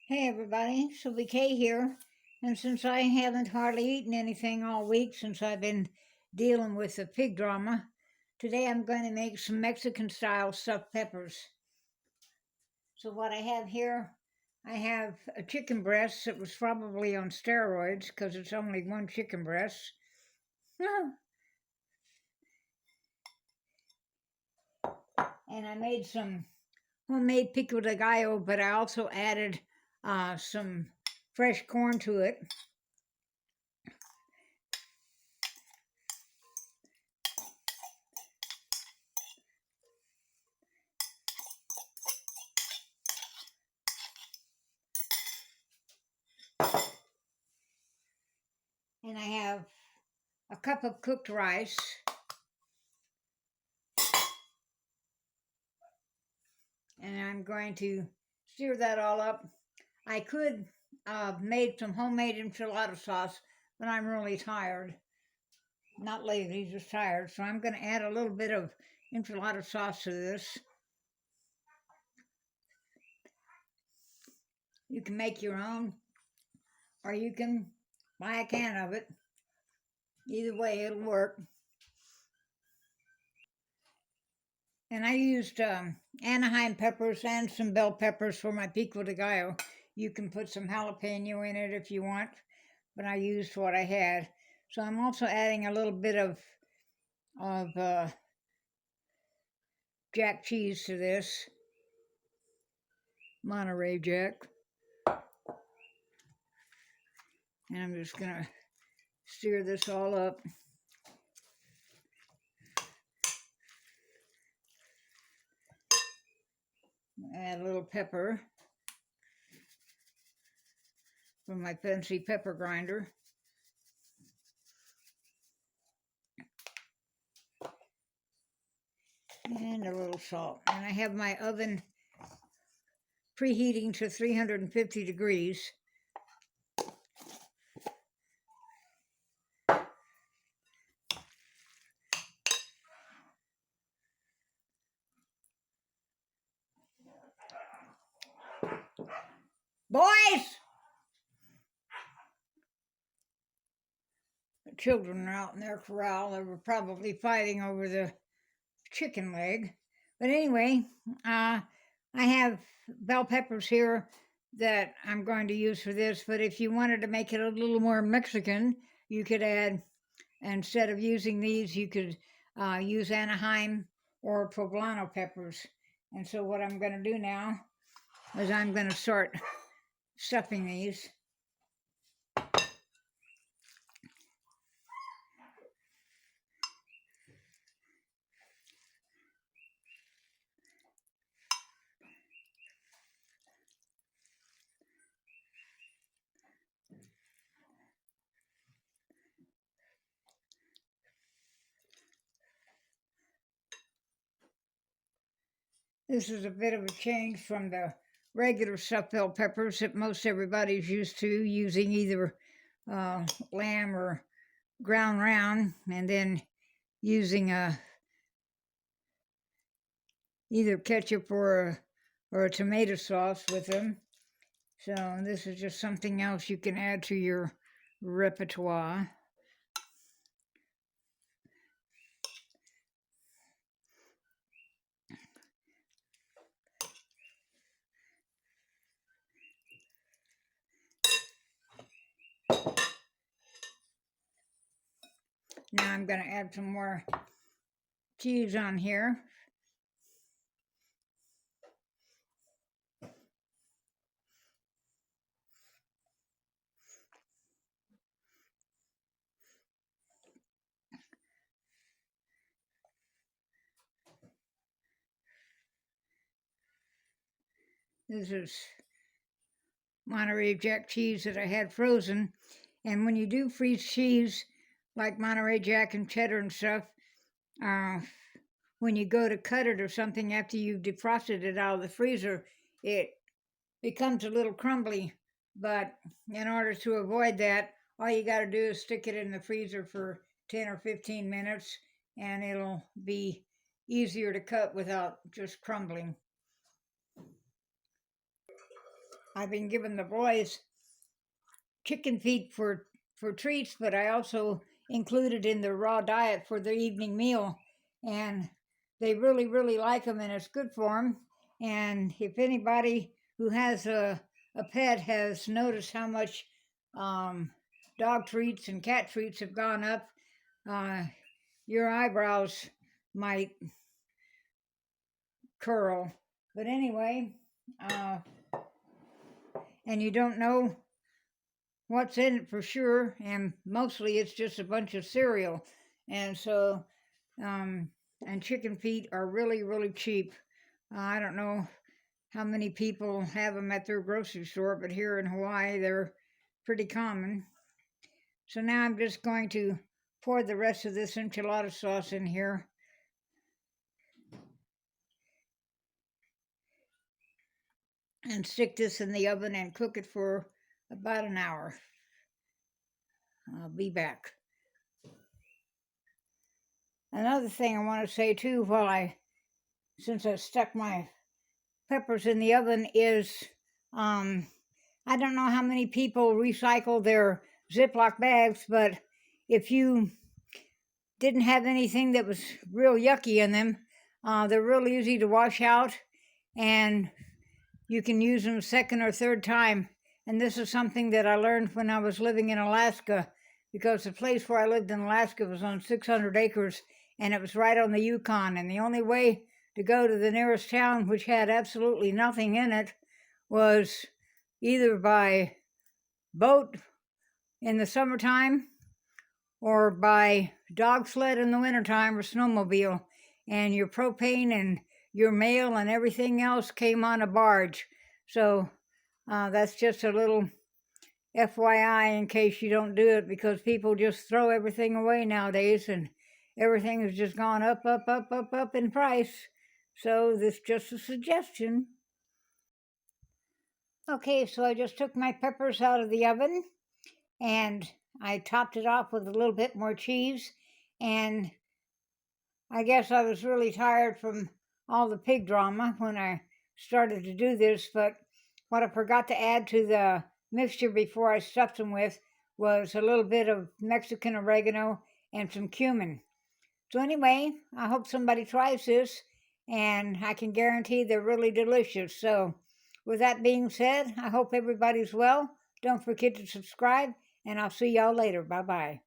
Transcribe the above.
Hey everybody, Sylvie K here. And since I haven't hardly eaten anything all week since I've been dealing with the pig drama, today I'm going to make some Mexican style stuffed peppers. So what I have here, I have a chicken breast that was probably on steroids because it's only one chicken breast. And I made some homemade pico de gallo, but I also added some fresh corn to it. And I have a cup of cooked rice. And I'm going to stir that all up. I could made some homemade enchilada sauce, but I'm really tired. Not lazy, just tired. So I'm going to add a little bit of enchilada sauce to this. You can make your own, or you can buy a can of it. Either way, it'll work. And I used Anaheim peppers and some bell peppers for my pico de gallo. You can put some jalapeno in it if you want, but I used what I had. So I'm also adding a little bit of Jack cheese to this, Monterey Jack. And I'm just going to stir this all up. Add a little pepper from my fancy pepper grinder. And a little salt. And I have my oven preheating to 350 degrees. Boys! The children are out in their corral. They were probably fighting over the chicken leg. But anyway, I have bell peppers here that I'm going to use for this. But if you wanted to make it a little more Mexican, you could add, instead of using these, you could use Anaheim or poblano peppers. And so what I'm going to do now is I'm going to start stuffing these. This is a bit of a change from the regular stuffed bell peppers that most everybody's used to, using either lamb or ground round, and then using either ketchup or a tomato sauce with them. So this is just something else you can add to your repertoire. Now I'm going to add some more cheese on here. This is Monterey Jack cheese that I had frozen. And when you do freeze cheese, like Monterey Jack and cheddar and stuff, when you go to cut it or something after you've defrosted it out of the freezer, it becomes a little crumbly. But in order to avoid that, all you got to do is stick it in the freezer for 10 or 15 minutes, and it'll be easier to cut without just crumbling. I've been giving the boys chicken feet for treats, but I also included in their raw diet for their evening meal, and they really really like them, and it's good for them. And if anybody who has a pet has noticed how much um, dog treats and cat treats have gone up, uh, your eyebrows might curl. But anyway, uh, and you don't know what's in it for sure, and mostly it's just a bunch of cereal. And so, um, and chicken feet are really, really cheap. I don't know how many people have them at their grocery store, but here in Hawaii, they're pretty common. So now I'm just going to pour the rest of this enchilada sauce in here. And stick this in the oven and cook it for about an hour. I'll be back. Another thing I want to say too, since I stuck my peppers in the oven, is I don't know how many people recycle their Ziploc bags, but if you didn't have anything that was real yucky in them, they're real easy to wash out, and you can use them second or third time. And this is something that I learned when I was living in Alaska, because the place where I lived in Alaska was on 600 acres, and it was right on the Yukon. And the only way to go to the nearest town, which had absolutely nothing in it, was either by boat in the summertime or by dog sled in the wintertime or snowmobile. And your propane and your mail and everything else came on a barge. So that's just a little FYI in case you don't do it, because people just throw everything away nowadays, and everything has just gone up, up, up, up, up in price. So this is just a suggestion. Okay, so I just took my peppers out of the oven, and I topped it off with a little bit more cheese. And I guess I was really tired from all the pig drama when I started to do this, but what I forgot to add to the mixture before I stuffed them with was a little bit of Mexican oregano and some cumin. So anyway, I hope somebody tries this, and I can guarantee they're really delicious. So with that being said, I hope everybody's well. Don't forget to subscribe, and I'll see y'all later. Bye-bye.